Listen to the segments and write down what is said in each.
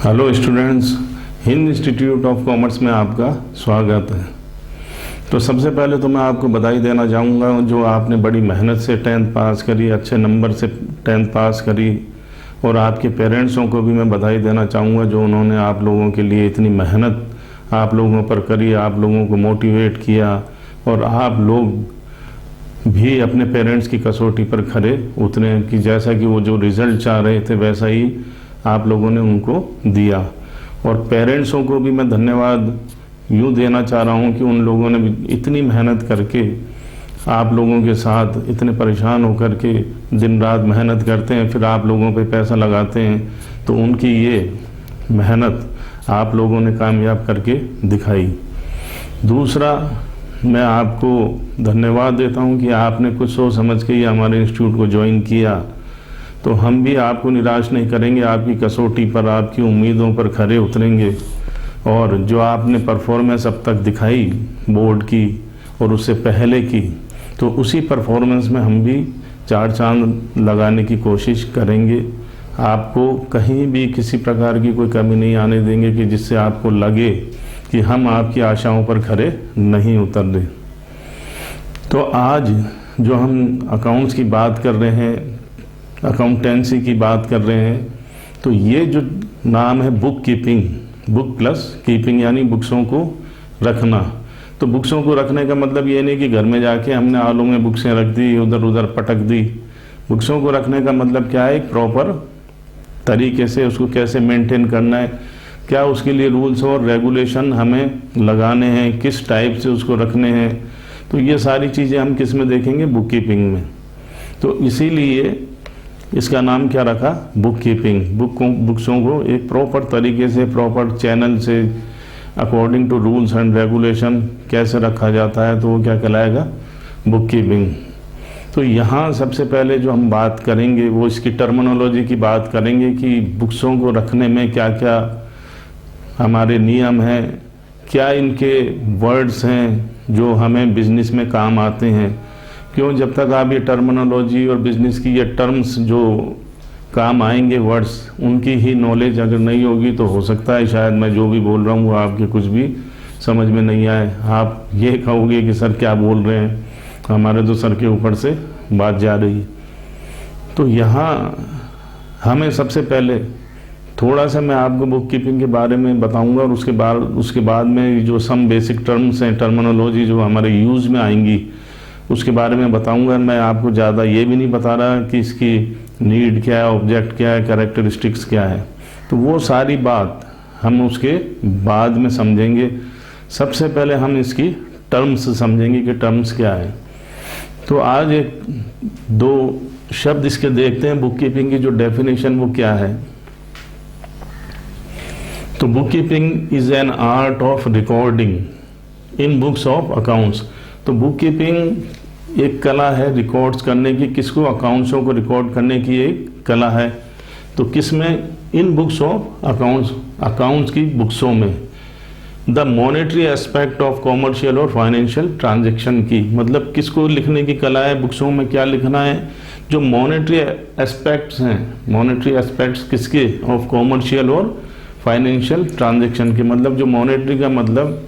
Hello students, Hind institute of commerce में आपका स्वागत है। तो सबसे पहले तो मैं आपको बधाई देना चाहूँगा जो आपने बड़ी मेहनत से 10th पास करी, अच्छे नंबर से 10th पास करी। और आपके पेरेंट्सों को भी मैं बधाई देना चाहूँगा जो उन्होंने आप लोगों के लिए इतनी मेहनत आप लोगों पर करी, आप लोगों को मोटिवेट किया और आप लोग भी अपने पेरेंट्स की कसौटी पर खरे उतरे कि जैसा कि वो जो रिज़ल्ट चाह रहे थे वैसा ही आप लोगों ने उनको दिया। और पेरेंट्सों को भी मैं धन्यवाद यूँ देना चाह रहा हूँ कि उन लोगों ने भी इतनी मेहनत करके आप लोगों के साथ इतने परेशान होकर के दिन रात मेहनत करते हैं, फिर आप लोगों पे पैसा लगाते हैं, तो उनकी ये मेहनत आप लोगों ने कामयाब करके दिखाई। दूसरा, मैं आपको धन्यवाद देता हूँ कि आपने कुछ सोच समझ के ही हमारे इंस्टीट्यूट को ज्वाइन किया। तो हम भी आपको निराश नहीं करेंगे, आपकी कसौटी पर, आपकी उम्मीदों पर खरे उतरेंगे। और जो आपने परफॉर्मेंस अब तक दिखाई बोर्ड की और उससे पहले की, तो उसी परफॉर्मेंस में हम भी चार चांद लगाने की कोशिश करेंगे। आपको कहीं भी किसी प्रकार की कोई कमी नहीं आने देंगे कि जिससे आपको लगे कि हम आपकी आशाओं पर खरे नहीं उतर रहे। तो आज जो हम अकाउंट्स की बात कर रहे हैं, अकाउंटेंसी की बात कर रहे हैं, तो ये जो नाम है book keeping, book plus keeping यानी बुक्सों को रखना। तो बुक्सों को रखने का मतलब ये नहीं कि घर में जाके हमने आलू में बुक्सें रख दी, उधर उधर पटक दी। बुक्सों को रखने का मतलब क्या है, एक प्रॉपर तरीके से उसको कैसे मेंटेन करना है, क्या उसके लिए रूल्स और रेगुलेशन हमें लगाने हैं, किस टाइप से उसको रखने हैं। तो ये सारी चीज़ें हम किस में देखेंगे, बुक कीपिंग में। तो इसीलिए इसका नाम क्या रखा, बुक कीपिंग। बुक्सों को एक प्रॉपर तरीके से, प्रॉपर चैनल से, according to rules and regulation कैसे रखा जाता है, तो वो क्या कहलाएगा, बुक कीपिंग। तो यहाँ सबसे पहले जो हम बात करेंगे वो इसकी टर्मिनोलॉजी की बात करेंगे कि बुक्सों को रखने में क्या क्या हमारे नियम हैं, क्या इनके वर्ड्स हैं जो हमें बिजनेस में काम आते हैं। क्यों, जब तक आप ये टर्मिनोलॉजी और बिजनेस की ये टर्म्स जो काम आएंगे वर्ड्स, उनकी ही नॉलेज अगर नहीं होगी तो हो सकता है शायद मैं जो भी बोल रहा हूँ वो आपके कुछ भी समझ में नहीं आए। आप ये कहोगे कि सर क्या बोल रहे हैं, हमारे तो सर के ऊपर से बात जा रही है। तो यहाँ हमें सबसे पहले थोड़ा सा मैं आपको बुक कीपिंग के बारे में बताऊंगा और उसके बाद में जो सम बेसिक टर्म्स हैं, टर्मिनोलॉजी जो हमारे यूज़ में आएंगी उसके बारे में बताऊंगा। मैं आपको ज़्यादा ये भी नहीं बता रहा कि इसकी नीड क्या है, ऑब्जेक्ट क्या है, कैरेक्टरिस्टिक्स क्या है। तो वो सारी बात हम उसके बाद में समझेंगे। सबसे पहले हम इसकी टर्म्स समझेंगे कि टर्म्स क्या है। तो आज एक दो शब्द इसके देखते हैं, बुक कीपिंग की जो डेफिनेशन वो क्या है। तो book keeping is an art of recording in books of accounts. तो बुक कीपिंग एक कला है रिकॉर्ड्स करने की, किसको, अकाउंट्सों को रिकॉर्ड करने की एक कला है। तो किस में, इन बुक्स ऑफ अकाउंट्स, अकाउंट्स की बुक्सों में। The monetary aspect of commercial और फाइनेंशियल ट्रांजेक्शन की, मतलब किसको लिखने की कला है, बुक्सों में क्या लिखना है, जो मॉनेटरी एस्पेक्ट्स हैं। मॉनेटरी एस्पेक्ट्स किसके, ऑफ कॉमर्शियल और फाइनेंशियल ट्रांजेक्शन के। मतलब जो मॉनेटरी का मतलब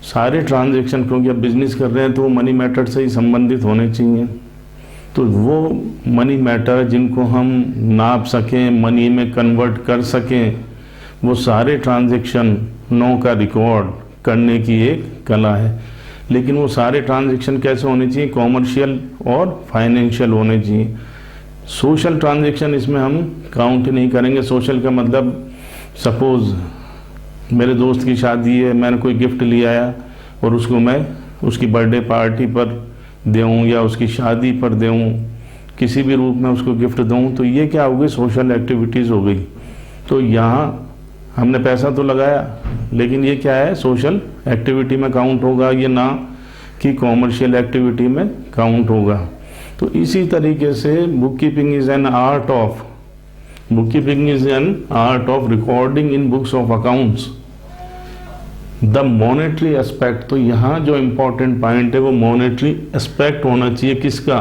सारे ट्रांजैक्शन, क्योंकि अब बिजनेस कर रहे हैं तो वो मनी मैटर से ही संबंधित होने चाहिए। तो वो मनी मैटर जिनको हम नाप सकें, मनी में कन्वर्ट कर सकें, वो सारे ट्रांजैक्शनों का रिकॉर्ड करने की एक कला है। लेकिन वो सारे ट्रांजैक्शन कैसे होने चाहिए, कॉमर्शियल और फाइनेंशियल होने चाहिए। सोशल ट्रांजैक्शन इसमें हम काउंट नहीं करेंगे। सोशल का मतलब, सपोज मेरे दोस्त की शादी है, मैंने कोई गिफ्ट ले आया और उसको मैं उसकी बर्थडे पार्टी पर दूँ या उसकी शादी पर दूँ, किसी भी रूप में उसको गिफ्ट दूँ, तो ये क्या हो गई, सोशल एक्टिविटीज़ हो गई। तो यहाँ हमने पैसा तो लगाया लेकिन ये क्या है, सोशल एक्टिविटी में काउंट होगा, ये ना कि कॉमर्शियल एक्टिविटी में काउंट होगा। तो इसी तरीके से book keeping is an art of, book keeping is an art of recording in books of accounts the monetary aspect. तो यहाँ जो इम्पोर्टेंट पॉइंट है वो मॉनेटरी एस्पेक्ट होना चाहिए, किसका,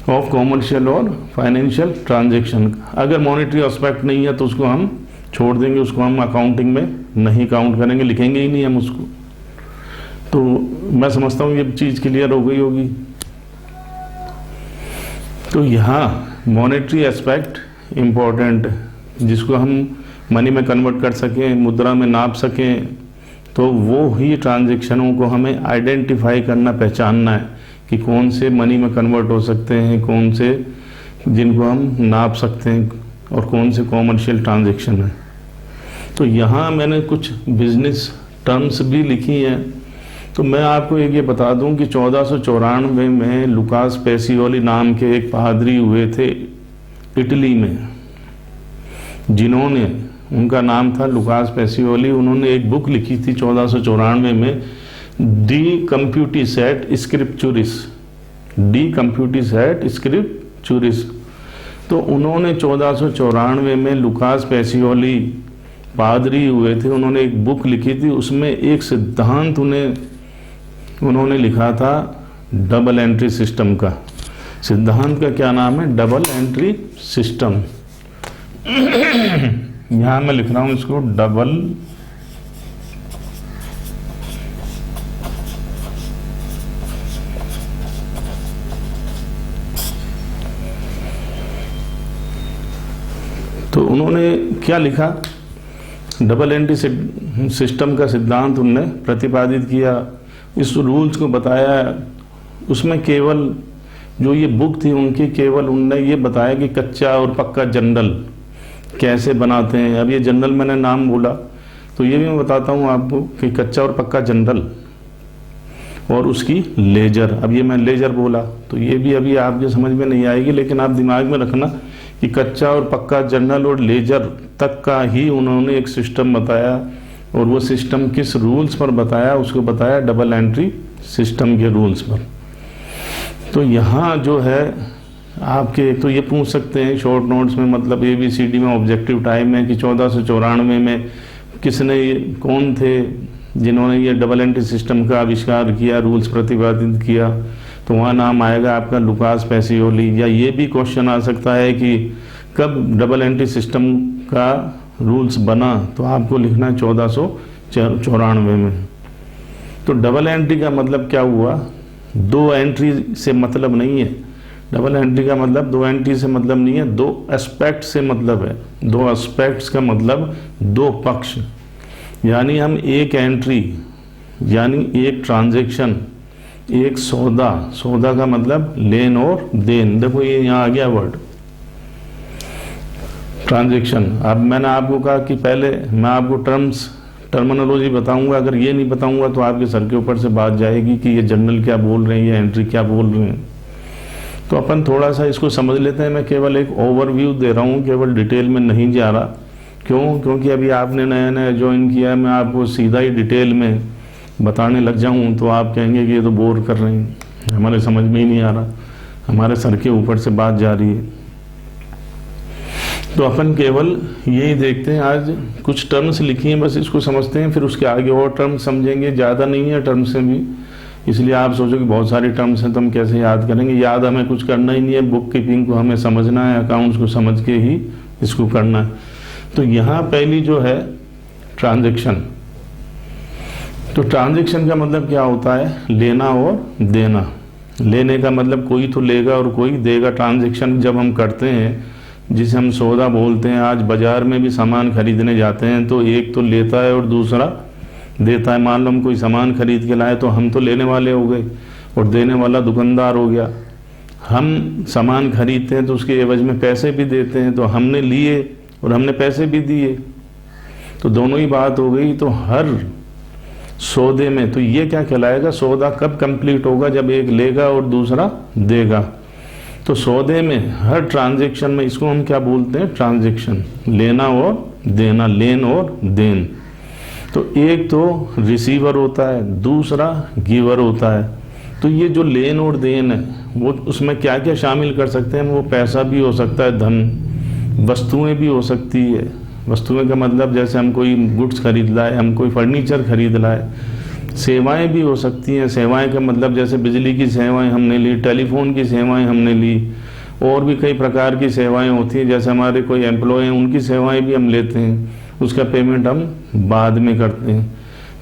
ऑफ कॉमर्शियल और फाइनेंशियल ट्रांजैक्शन। अगर मॉनेटरी एस्पेक्ट नहीं है तो उसको हम छोड़ देंगे, उसको हम अकाउंटिंग में नहीं काउंट करेंगे, लिखेंगे ही नहीं हम उसको। तो मैं समझता हूँ ये चीज़ क्लियर हो गई होगी। तो यहाँ मॉनेटरी एस्पेक्ट इम्पोर्टेंट है, जिसको हम मनी में कन्वर्ट कर सकें, मुद्रा में नाप सकें, तो वो ही ट्रांजैक्शनों को हमें आइडेंटिफाई करना, पहचानना है कि कौन से मनी में कन्वर्ट हो सकते हैं, कौन से जिनको हम नाप सकते हैं, और कौन से कॉमर्शियल ट्रांजैक्शन है। तो यहाँ मैंने कुछ बिजनेस टर्म्स भी लिखी हैं। तो मैं आपको एक ये बता दूं कि 1494 में लुकास पेसियोली नाम के एक पादरी हुए थे इटली में, जिन्होंने, उनका नाम था लुकास पेसियोली, उन्होंने एक बुक लिखी थी 1494 में, डी कंप्यूटिसेट स्क्रिप्चुरिस, डी कंप्यूटिसेट स्क्रिप्चुरिस। तो उन्होंने 1494 में लुकास पेसियोली पादरी हुए थे, उन्होंने एक बुक लिखी थी, उसमें एक सिद्धांत उन्होंने लिखा था डबल एंट्री सिस्टम का। सिद्धांत का क्या नाम है? Double entry system. यहां मैं लिख रहा हूं इसको डबल तो उन्होंने क्या लिखा? डबल एंट्री सिस्टम का सिद्धांत उन्होंने प्रतिपादित किया, इस रूल्स को बताया। उसमें केवल जो ये बुक थी उनकी, केवल उनने ये बताया कि कच्चा और पक्का जनरल कैसे बनाते हैं। अब ये जनरल मैंने नाम बोला, तो ये भी मैं बताता हूँ आपको कि कच्चा और पक्का जनरल और उसकी लेजर। अब ये मैं लेजर बोला तो ये भी अभी आपके समझ में नहीं आएगी, लेकिन आप दिमाग में रखना कि कच्चा और पक्का जनरल और लेजर तक का ही उन्होंने एक सिस्टम बताया, और वो सिस्टम किस रूल्स पर बताया? उसको बताया डबल एंट्री सिस्टम के रूल्स पर। तो यहाँ जो है आपके, तो ये पूछ सकते हैं शॉर्ट नोट्स में, मतलब ABCD में ऑब्जेक्टिव टाइप में, कि 1494 में किसने, कौन थे जिन्होंने ये डबल एंट्री सिस्टम का आविष्कार किया, रूल्स प्रतिपादित किया? तो वहाँ नाम आएगा आपका लुकास पेसियोली। या ये भी क्वेश्चन आ सकता है कि कब डबल एंट्री सिस्टम का रूल्स बना? तो आपको लिखना है 1494 में। तो डबल एंट्री का मतलब क्या हुआ? दो एंट्री से मतलब नहीं है। डबल एंट्री का मतलब दो एंट्री से मतलब नहीं है, दो एस्पेक्ट से मतलब है। दो एस्पेक्ट्स का मतलब दो पक्ष, यानी हम एक एंट्री यानी एक ट्रांजैक्शन, एक सौदा, सौदा का मतलब लेन और देन। देखो ये यहाँ आ गया वर्ड ट्रांजैक्शन। अब मैंने आपको कहा कि पहले मैं आपको टर्मिनोलॉजी बताऊंगा, अगर ये नहीं बताऊंगा तो आपके सर के ऊपर से बात जाएगी कि ये जनरल क्या बोल रहे हैं, ये एंट्री क्या बोल रहे हैं। तो अपन थोड़ा सा इसको समझ लेते हैं। मैं केवल एक ओवरव्यू दे रहा हूँ, केवल डिटेल में नहीं जा रहा। क्यों? क्योंकि अभी आपने नया नया ज्वाइन किया है, मैं आपको सीधा ही डिटेल में बताने लग जाऊँ तो आप कहेंगे कि ये तो बोर कर रहे हैं, हमारे समझ में ही नहीं आ रहा, हमारे सर के ऊपर से बात जा रही है। तो अपन केवल यही देखते हैं, आज कुछ टर्म्स लिखी हैं, बस इसको समझते हैं, फिर उसके आगे और टर्म्स समझेंगे। ज़्यादा नहीं है टर्म्स से भी, इसलिए आप सोचो कि बहुत सारे टर्म्स हैं तो हम कैसे याद करेंगे। याद हमें कुछ करना ही नहीं है, बुक कीपिंग को हमें समझना है, अकाउंट्स को समझ के ही इसको करना है। तो यहाँ पहली जो है ट्रांजैक्शन। तो ट्रांजैक्शन का मतलब क्या होता है? लेना और देना। लेने का मतलब कोई तो लेगा और कोई देगा। ट्रांजैक्शन जब हम करते हैं, जिसे हम सौदा बोलते हैं, आज बाजार में भी सामान खरीदने जाते हैं तो एक तो लेता है और दूसरा देता है। मान लो हम कोई सामान खरीद के लाए तो हम तो लेने वाले हो गए और देने वाला दुकानदार हो गया। हम सामान खरीदते हैं तो उसके एवज में पैसे भी देते हैं, तो हमने लिए और हमने पैसे भी दिए, तो दोनों ही बात हो गई। तो हर सौदे में, तो ये क्या कहलाएगा? सौदा कब कंप्लीट होगा? जब एक लेगा और दूसरा देगा। तो सौदे में, हर ट्रांजैक्शन में, इसको हम क्या बोलते हैं? ट्रांजैक्शन। लेना और देना, लेन और देन। तो एक तो रिसीवर होता है, दूसरा गिवर होता है। तो ये जो लेन और देन है वो, उसमें क्या क्या शामिल कर सकते हैं? वो पैसा भी हो सकता है, धन, वस्तुएं भी हो सकती है। वस्तुएं का मतलब जैसे हम कोई गुड्स खरीद लाए, हम कोई फर्नीचर खरीद लाए। सेवाएं भी हो सकती हैं। सेवाएं का मतलब जैसे बिजली की सेवाएं हमने ली, टेलीफोन की सेवाएं हमने ली, और भी कई प्रकार की सेवाएं होती हैं। जैसे हमारे कोई एम्प्लॉय हैं, उनकी सेवाएं भी हम लेते हैं। उसका पेमेंट हम बाद में करते हैं।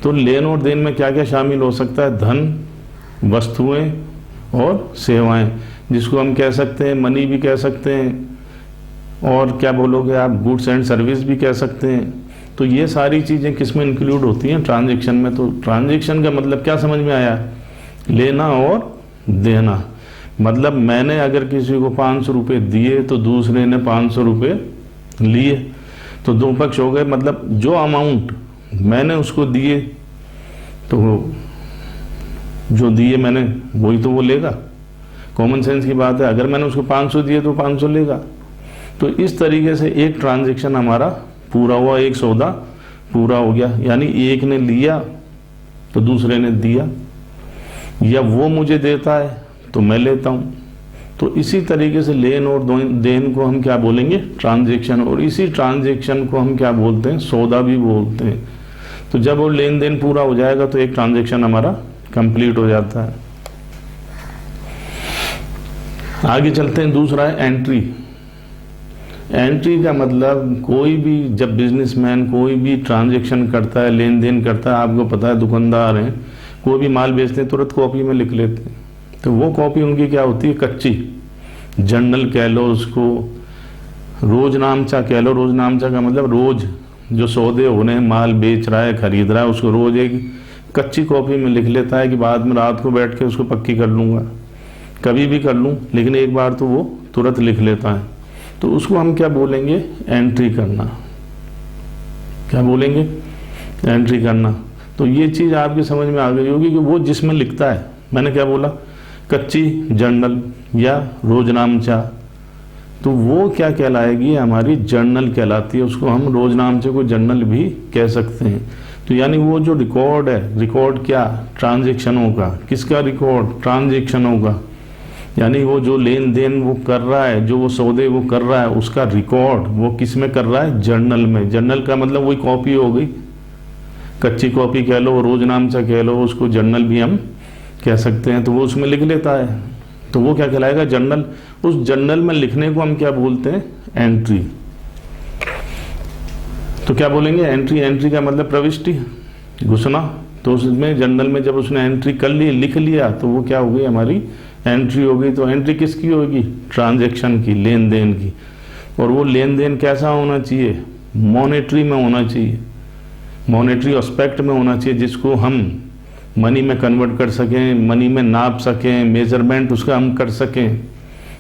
तो लेन और देन में क्या क्या शामिल हो सकता है? धन, वस्तुएं और सेवाएं, जिसको हम कह सकते हैं मनी भी कह सकते हैं, और क्या बोलोगे आप, गुड्स एंड सर्विस भी कह सकते हैं। तो ये सारी चीज़ें किस में इंक्लूड होती हैं? ट्रांजैक्शन में। तो ट्रांजैक्शन का मतलब क्या समझ में आया? लेना और देना। मतलब मैंने अगर किसी को 500 रुपये दिए तो दूसरे ने 500 रुपये लिए, तो दो पक्ष हो गए। मतलब जो अमाउंट मैंने उसको दिए तो जो दिए मैंने वही तो वो लेगा। कॉमन सेंस की बात है, अगर मैंने उसको 500 दिए तो 500 लेगा। तो इस तरीके से एक ट्रांजैक्शन हमारा पूरा हुआ, एक सौदा पूरा हो गया। यानी एक ने लिया तो दूसरे ने दिया, या वो मुझे देता है तो मैं लेता हूँ। तो इसी तरीके से लेन और देन को हम क्या बोलेंगे? ट्रांजैक्शन। और इसी ट्रांजैक्शन को हम क्या बोलते हैं? सौदा भी बोलते हैं। तो जब वो लेन देन पूरा हो जाएगा तो एक ट्रांजैक्शन हमारा कंप्लीट हो जाता है। आगे चलते हैं। दूसरा है एंट्री। एंट्री का मतलब कोई भी, जब बिजनेसमैन कोई भी ट्रांजैक्शन करता है, लेन देन करता है, आपको पता है दुकानदार हैं, कोई भी माल बेचते हैं तुरंत कॉपी में लिख लेते हैं। तो वो कॉपी उनकी क्या होती है? कच्ची, जर्नल कह लो उसको, रोजनामचा कह लो। रोजनामचा का मतलब रोज जो सौदे हो रहे हैं, माल बेच रहा है, खरीद रहा है, उसको रोज एक कच्ची कॉपी में लिख लेता है कि बाद में रात को बैठ के उसको पक्की कर लूँगा, कभी भी कर लूँ, लेकिन एक बार तो वो तुरंत लिख लेता है। तो उसको हम क्या बोलेंगे? एंट्री करना। क्या बोलेंगे? एंट्री करना। तो ये चीज़ आपकी समझ में आ गई होगी कि वो जिसमें लिखता है, मैंने क्या बोला? कच्ची जर्नल या रोजनामचा, तो वो क्या कहलाएगी? हमारी जर्नल कहलाती है। उसको हम रोजनामचे को जर्नल भी कह सकते हैं। तो यानी वो जो रिकॉर्ड है, रिकॉर्ड क्या? ट्रांजैक्शनों का। किसका रिकॉर्ड? ट्रांजैक्शनों का। यानी वो जो लेन देन वो कर रहा है, जो वो सौदे वो कर रहा है, उसका रिकॉर्ड वो किस में कर रहा है? जर्नल में। जर्नल का मतलब वही कॉपी हो गई, कच्ची कॉपी कह लो, रोजनामचा कह लो, उसको जर्नल भी हम कह सकते हैं। तो वो उसमें लिख लेता है, तो वो क्या कहलाएगा? जर्नल। उस जर्नल में लिखने को हम क्या बोलते हैं? एंट्री। तो क्या बोलेंगे? एंट्री। एंट्री का मतलब प्रविष्टि, घुसना। तो उसमें जर्नल में जब उसने एंट्री कर ली, लिख लिया, तो वो क्या हो गई? हमारी एंट्री हो गई। तो एंट्री किसकी होगी? ट्रांजैक्शन की, लेन देन की। और वो लेन देन कैसा होना चाहिए? मॉनेटरी में होना चाहिए, मॉनेटरी एस्पेक्ट में होना चाहिए, जिसको हम मनी में कन्वर्ट कर सकें, मनी में नाप सकें, मेजरमेंट उसका हम कर सकें।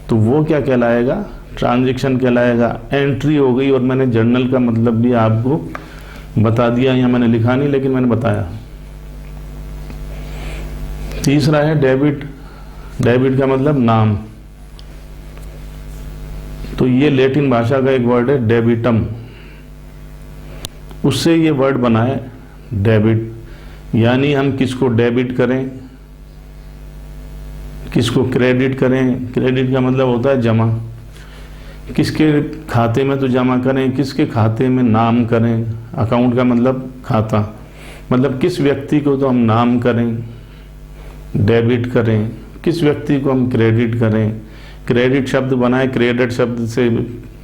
तो वो क्या कहलाएगा? ट्रांजैक्शन कहलाएगा। एंट्री हो गई। और मैंने जर्नल का मतलब भी आपको बता दिया, या मैंने लिखा नहीं लेकिन मैंने बताया। तीसरा है डेबिट। डेबिट का मतलब नाम। तो ये लैटिन भाषा का एक वर्ड है डेबिटम, उससे ये वर्ड बना है डेबिट। यानी हम किसको डेबिट करें, किसको क्रेडिट करें। क्रेडिट का मतलब होता है जमा। किसके खाते में तो जमा करें, किसके खाते में नाम करें। अकाउंट का मतलब खाता, मतलब किस व्यक्ति को तो हम नाम करें, डेबिट करें, किस व्यक्ति को हम क्रेडिट करें। क्रेडिट शब्द बना है क्रेडिट शब्द से।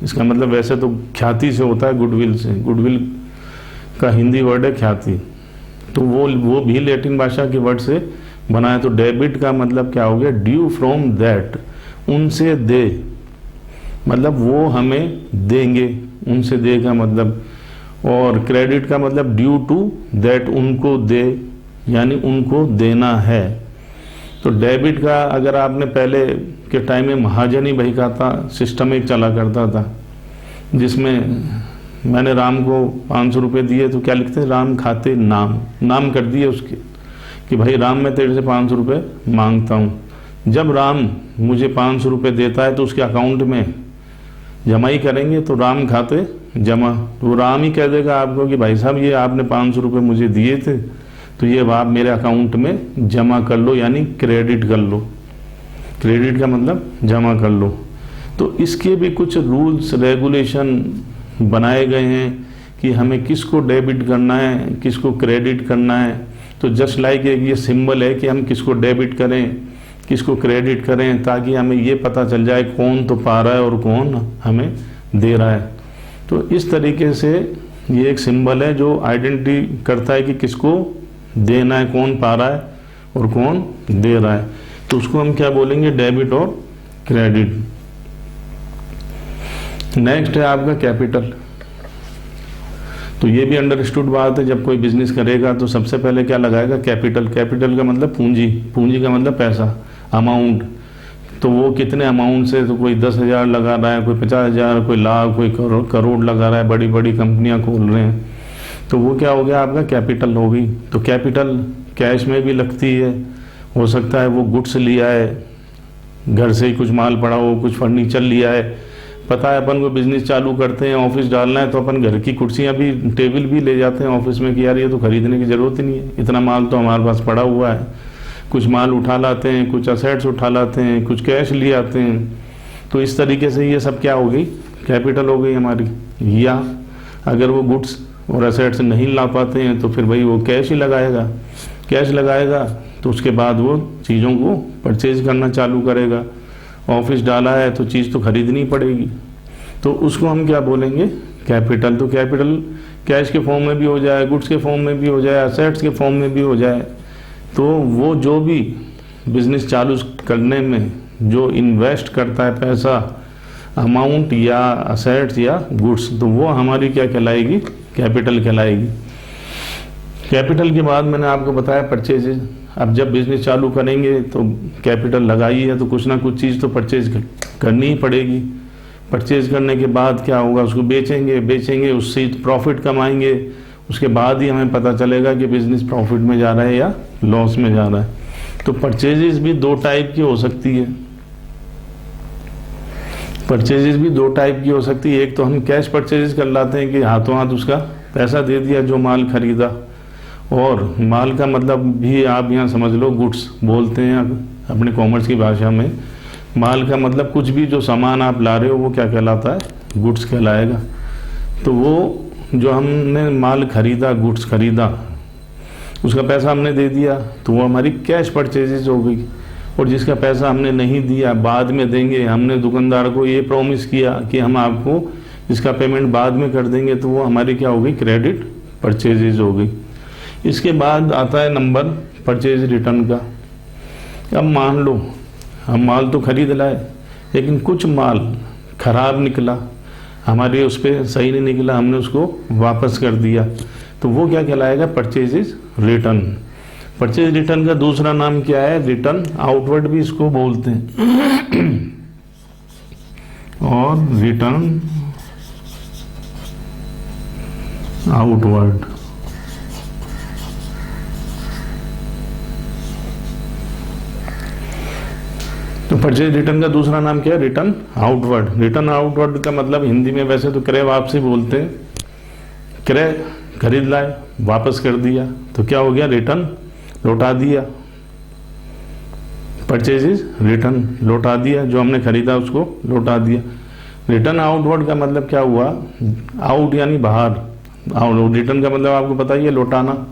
इसका मतलब वैसे तो ख्याति से होता है, गुडविल से। गुडविल का हिंदी वर्ड है ख्याति। तो वो भी लैटिन भाषा के वर्ड से बना है। तो डेबिट का मतलब क्या हो गया? ड्यू फ्रॉम दैट, उनसे दे, मतलब वो हमें देंगे, उनसे दे का मतलब। और क्रेडिट का मतलब ड्यू टू दैट, उनको दे, यानी उनको देना है। तो डेबिट का अगर आपने पहले के टाइम में महाजनी बही का था सिस्टम एक चला करता था, जिसमें मैंने राम को 500 रुपये दिए तो क्या लिखते हैं? राम खाते नाम, नाम कर दिए उसके कि भाई राम मैं तेरे से 500 रुपये मांगता हूँ। जब राम मुझे 500 रुपये देता है तो उसके अकाउंट में जमा ही करेंगे, तो राम खाते जमा। तो वो राम ही कह देगा आपको कि भाई साहब ये आपने 500 रुपये मुझे दिए थे, तो ये आप मेरे अकाउंट में जमा कर लो, यानी क्रेडिट कर लो। क्रेडिट का मतलब जमा कर लो। तो इसके भी कुछ रूल्स रेगुलेशन बनाए गए हैं कि हमें किसको डेबिट करना है, किसको क्रेडिट करना है। तो जस्ट लाइक ये सिंबल है कि हम किसको डेबिट करें, किसको क्रेडिट करें, ताकि हमें ये पता चल जाए कौन तो पा रहा है और कौन हमें दे रहा है। तो इस तरीके से ये एक सिंबल है जो आइडेंटिटी करता है कि किसको देना है, कौन पा रहा है और कौन दे रहा है। तो उसको हम क्या बोलेंगे, डेबिट और क्रेडिट। नेक्स्ट है आपका कैपिटल। तो ये भी अंडरस्टूड बात है, जब कोई बिजनेस करेगा तो सबसे पहले क्या लगाएगा, कैपिटल। कैपिटल का मतलब पूंजी, पूंजी का मतलब पैसा, अमाउंट। तो वो कितने अमाउंट से, तो कोई 10,000 लगा रहा है, कोई 50,000, कोई लाख, कोई करोड़ लगा रहा है, बड़ी बड़ी कंपनियां खोल रहे हैं। तो वो क्या हो गया, आपका कैपिटल हो गई। तो कैपिटल कैश में भी लगती है, हो सकता है वो गुड्स लिया है, घर से ही कुछ माल पड़ा हो, कुछ फर्नीचर लिया है। पता है अपन को बिजनेस चालू करते हैं, ऑफिस डालना है, तो अपन घर की कुर्सियां भी, टेबल भी ले जाते हैं ऑफिस में कि यार ये तो खरीदने की ज़रूरत ही नहीं है, इतना माल तो हमारे पास पड़ा हुआ है। कुछ माल उठा लाते हैं, कुछ असेट्स उठा लाते हैं, कुछ कैश ले आते हैं। तो इस तरीके से ये सब क्या हो गई, कैपिटल हो गई हमारी। या अगर वो गुड्स और असेट्स नहीं ला पाते हैं तो फिर भाई वो कैश ही लगाएगा। कैश लगाएगा तो उसके बाद वो चीज़ों को परचेज करना चालू करेगा। ऑफिस डाला है तो चीज़ तो खरीदनी पड़ेगी, तो उसको हम क्या बोलेंगे, कैपिटल। तो कैपिटल कैश के फॉर्म में भी हो जाए, गुड्स के फॉर्म में भी हो जाए, असेट्स के फॉर्म में भी हो जाए। तो वो जो भी बिजनेस चालू करने में जो इन्वेस्ट करता है पैसा, अमाउंट या असेट्स या गुड्स, तो वो हमारी क्या कहलाएगी, कैपिटल कहलाएगी। कैपिटल के बाद मैंने आपको बताया परचेजेज। अब जब बिजनेस चालू करेंगे तो कैपिटल लगाई है तो कुछ ना कुछ चीज़ तो परचेज करनी ही पड़ेगी। परचेज करने के बाद क्या होगा, उसको बेचेंगे, उससे प्रॉफिट कमाएंगे। उसके बाद ही हमें पता चलेगा कि बिजनेस प्रॉफिट में जा रहा है या लॉस में जा रहा है। तो परचेजेस भी दो टाइप की हो सकती है। परचेजेस भी दो टाइप की हो सकती है। एक तो हम कैश परचेजेस कर लाते हैं कि हाथों हाथ उसका पैसा दे दिया जो माल खरीदा, और माल का मतलब भी आप यहाँ समझ लो, गुड्स बोलते हैं अपने कॉमर्स की भाषा में। माल का मतलब कुछ भी जो सामान आप ला रहे हो वो क्या कहलाता है, गुड्स कहलाएगा। तो वो जो हमने माल खरीदा, गुड्स खरीदा, उसका पैसा हमने दे दिया तो वो हमारी कैश परचेजेज हो गई। और जिसका पैसा हमने नहीं दिया, बाद में देंगे, हमने दुकानदार को ये प्रॉमिस किया कि हम आपको इसका पेमेंट बाद में कर देंगे, तो वो हमारी क्या हो गई, क्रेडिट परचेजेज हो गई। इसके बाद आता है नंबर परचेज रिटर्न का। अब मान लो हम माल तो खरीद लाए, लेकिन कुछ माल खराब निकला, हमारे उस पर सही नहीं निकला, हमने उसको वापस कर दिया, तो वो क्या कहलाएगा, परचेजेज रिटर्न। परचेज रिटर्न का दूसरा नाम क्या है, रिटर्न आउटवर्ड भी इसको बोलते हैं, और रिटर्न आउटवर्ड। तो परचेज रिटर्न का दूसरा नाम क्या है, रिटर्न आउटवर्ड। रिटर्न आउटवर्ड का मतलब हिंदी में वैसे तो क्रय वापसी बोलते हैं। क्रय खरीद लाए, वापस कर दिया, तो क्या हो गया, रिटर्न लौटा दिया। परचेजेज रिटर्न लौटा दिया, जो हमने खरीदा उसको लौटा दिया। रिटर्न आउटवर्ड का मतलब क्या हुआ, आउट यानी बाहर, रिटर्न का मतलब आपको पता ही है, लौटाना।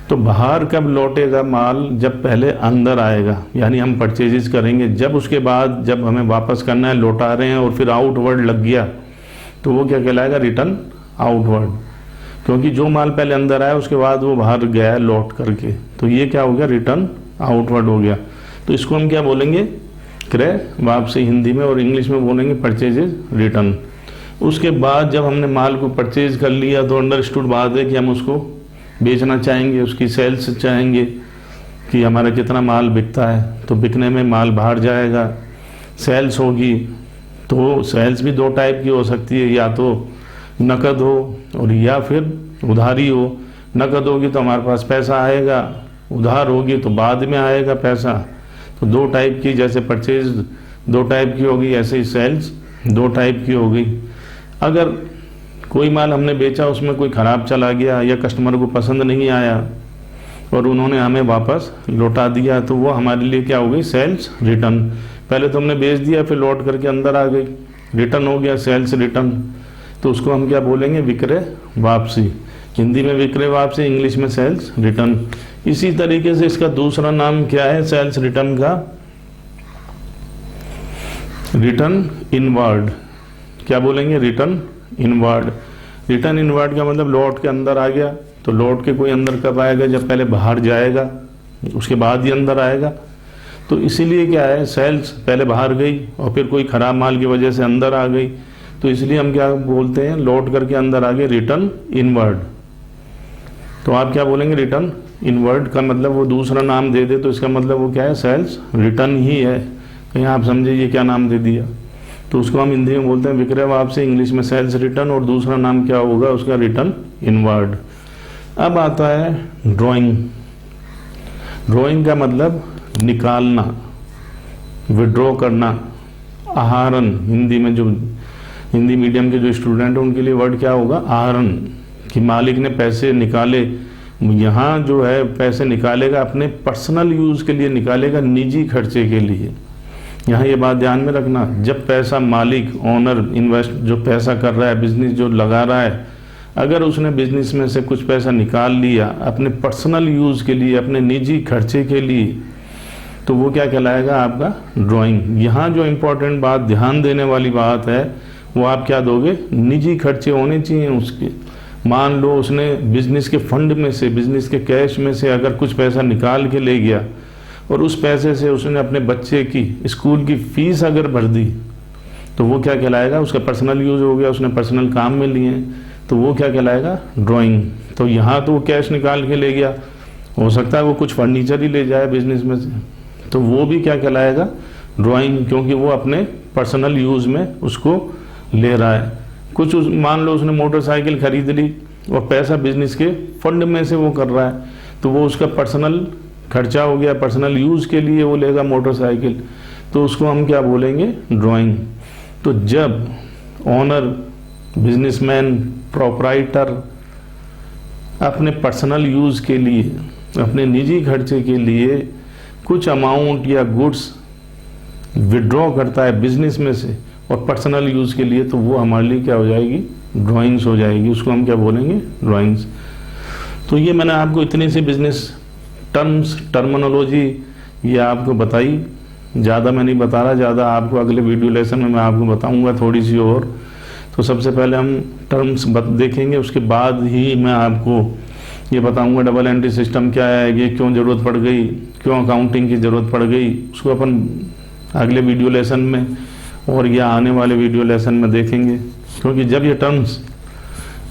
तो बाहर कब लौटेगा माल, जब पहले अंदर आएगा, यानी हम परचेजेस करेंगे, जब उसके बाद जब हमें वापस करना है, लौटा रहे हैं और फिर आउटवर्ड लग गया, तो वो क्या कहलाएगा, रिटर्न आउटवर्ड। क्योंकि जो माल पहले अंदर आया उसके बाद वो बाहर गया है लौट करके, तो ये क्या हो गया, रिटर्न आउटवर्ड हो गया। तो इसको हम क्या बोलेंगे, क्रय वापसी हिंदी में, और इंग्लिश में बोलेंगे परचेजेज रिटर्न। उसके बाद जब हमने माल को परचेज कर लिया तो अंडरस्टूड बात है कि हम उसको बेचना चाहेंगे, उसकी सेल्स चाहेंगे कि हमारा कितना माल बिकता है। तो बिकने में माल बाहर जाएगा, सेल्स होगी। तो सेल्स भी दो टाइप की हो सकती है, या तो नकद हो और या फिर उधारी हो। नकद होगी तो हमारे पास पैसा आएगा, उधार होगी तो बाद में आएगा पैसा। तो दो टाइप की, जैसे परचेज दो टाइप की होगी, ऐसे ही सेल्स दो टाइप की होगी। अगर कोई माल हमने बेचा, उसमें कोई ख़राब चला गया या कस्टमर को पसंद नहीं आया और उन्होंने हमें वापस लौटा दिया, तो वो हमारे लिए क्या हो गई, सेल्स रिटर्न। पहले तो हमने बेच दिया, फिर लौट करके अंदर आ गई, रिटर्न हो गया, सेल्स रिटर्न। तो उसको हम क्या बोलेंगे, विक्रय वापसी। हिंदी में विक्रय वापसी, इंग्लिश में सेल्स रिटर्न। इसी तरीके से इसका दूसरा नाम क्या है, सेल्स रिटर्न का, रिटर्न इनवर्ड। क्या बोलेंगे, रिटर्न इनवर्ड। रिटर्न इनवर्ड का मतलब लौट के अंदर आ गया। तो लौट के कोई अंदर कब आएगा? जब पहले बाहर जाएगा, उसके बाद ही अंदर आएगा। तो इसीलिए क्या है, सेल्स पहले बाहर गई और फिर कोई ख़राब माल की वजह से अंदर आ गई, तो इसलिए हम क्या बोलते हैं, लौट करके अंदर आ गए, रिटर्न इनवर्ड। तो आप क्या बोलेंगे, रिटर्न इनवर्ड का मतलब वो दूसरा नाम दे दे तो इसका मतलब वो क्या है, सेल्स रिटर्न ही है। कहीं आप समझे ये क्या नाम दे दिया, तो उसको हम हिंदी में बोलते हैं विक्रय वापसी, इंग्लिश में सेल्स रिटर्न, और दूसरा नाम क्या होगा उसका, रिटर्न इनवर्ड। अब आता है ड्राइंग। ड्राइंग का मतलब निकालना, विड्रॉ करना, आहरण। हिंदी में जो हिंदी मीडियम के जो स्टूडेंट हैं उनके लिए वर्ड क्या होगा, आहरण, कि मालिक ने पैसे निकाले। यहाँ जो है पैसे निकालेगा अपने पर्सनल यूज़ के लिए निकालेगा, निजी खर्चे के लिए। यहाँ ये बात ध्यान में रखना, जब पैसा मालिक, ओनर, इन्वेस्ट जो पैसा कर रहा है, बिजनेस जो लगा रहा है, अगर उसने बिजनेस में से कुछ पैसा निकाल लिया अपने पर्सनल यूज़ के लिए, अपने निजी खर्चे के लिए, तो वो क्या कहलाएगा, आपका ड्राइंग। यहाँ जो इम्पोर्टेंट बात, ध्यान देने वाली बात है, वो आप क्या दोगे, निजी खर्चे होने चाहिए उसके। मान लो उसने बिजनेस के फंड में से, बिजनेस के कैश में से अगर कुछ पैसा निकाल के ले गया और उस पैसे से उसने अपने बच्चे की स्कूल की फीस अगर भर दी, तो वो क्या कहलाएगा, उसका पर्सनल यूज़ हो गया, उसने पर्सनल काम में लिए, तो वो क्या कहलाएगा, ड्राइंग। तो यहाँ तो वो कैश निकाल के ले गया, हो सकता है वो कुछ फर्नीचर ही ले जाए बिजनेस में से, तो वो भी क्या कहलाएगा, ड्राइंग, क्योंकि वो अपने पर्सनल यूज़ में उसको ले रहा है। कुछ मान लो उसने मोटरसाइकिल खरीद ली और पैसा बिजनेस के फंड में से वो कर रहा है, तो वो उसका पर्सनल खर्चा हो गया, पर्सनल यूज़ के लिए वो लेगा मोटरसाइकिल, तो उसको हम क्या बोलेंगे, ड्राइंग। तो जब ओनर, बिजनेसमैन, प्रोप्राइटर अपने पर्सनल यूज़ के लिए, अपने निजी खर्चे के लिए कुछ अमाउंट या गुड्स विड्रॉ करता है बिजनेस में से और पर्सनल यूज़ के लिए, तो वो हमारे लिए क्या हो जाएगी, ड्राइंग्स हो जाएगी। उसको हम क्या बोलेंगे, ड्राइंग्स। तो ये मैंने आपको इतने से बिजनेस टर्म्स, टर्मिनोलॉजी ये आपको बताई, ज़्यादा मैं नहीं बता रहा, ज़्यादा आपको अगले वीडियो लेसन में मैं आपको बताऊंगा थोड़ी सी और। तो सबसे पहले हम टर्म्स देखेंगे, उसके बाद ही मैं आपको ये बताऊंगा डबल एंट्री सिस्टम क्या है, ये क्यों ज़रूरत पड़ गई, क्यों अकाउंटिंग की ज़रूरत पड़ गई, उसको अपन अगले वीडियो लेसन में और या आने वाले वीडियो लेसन में देखेंगे। क्योंकि जब ये टर्म्स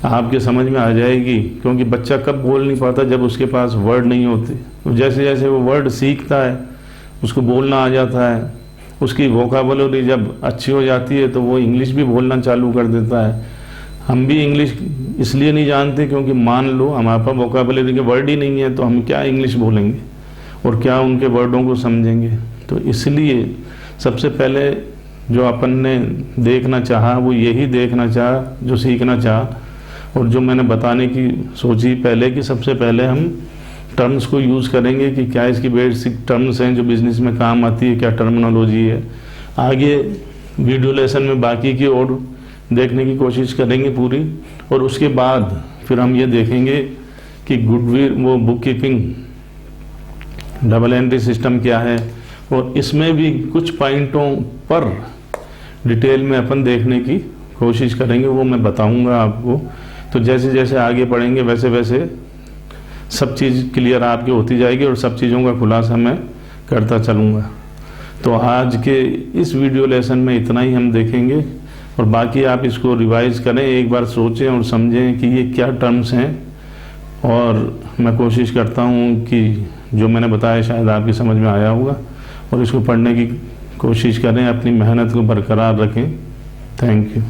आपके समझ में आ जाएगी, क्योंकि बच्चा कब बोल नहीं पाता, जब उसके पास वर्ड नहीं होते। तो जैसे जैसे वो वर्ड सीखता है, उसको बोलना आ जाता है, उसकी वोकाबुलरी जब अच्छी हो जाती है, तो वो इंग्लिश भी बोलना चालू कर देता है। हम भी इंग्लिश इसलिए नहीं जानते क्योंकि मान लो हमारे पास वोकाबुलरी के वर्ड ही नहीं है, तो हम क्या इंग्लिश बोलेंगे और क्या उनके वर्डों को समझेंगे। तो इसलिए सबसे पहले जो अपन ने देखना चाहा, वो यही देखना चाहा, जो सीखना चाहा और जो मैंने बताने की सोची पहले, कि सबसे पहले हम टर्म्स को यूज़ करेंगे कि क्या इसकी बेसिक टर्म्स हैं जो बिज़नेस में काम आती है, क्या टर्मिनोलॉजी है। आगे वीडियो लेसन में बाकी की और देखने की कोशिश करेंगे पूरी, और उसके बाद फिर हम ये देखेंगे कि गुडविल, वो book keeping, double entry system क्या है, और इसमें भी कुछ पॉइंटों पर डिटेल में अपन देखने की कोशिश करेंगे, वो मैं बताऊंगा आपको। तो जैसे जैसे आगे बढ़ेंगे वैसे वैसे सब चीज़ क्लियर आपकी होती जाएगी और सब चीज़ों का खुलासा मैं करता चलूँगा। तो आज के इस वीडियो लेसन में इतना ही हम देखेंगे, और बाकी आप इसको रिवाइज करें, एक बार सोचें और समझें कि ये क्या टर्म्स हैं, और मैं कोशिश करता हूँ कि जो मैंने बताया शायद आपकी समझ में आया होगा, और इसको पढ़ने की कोशिश करें, अपनी मेहनत को बरकरार रखें। Thank you.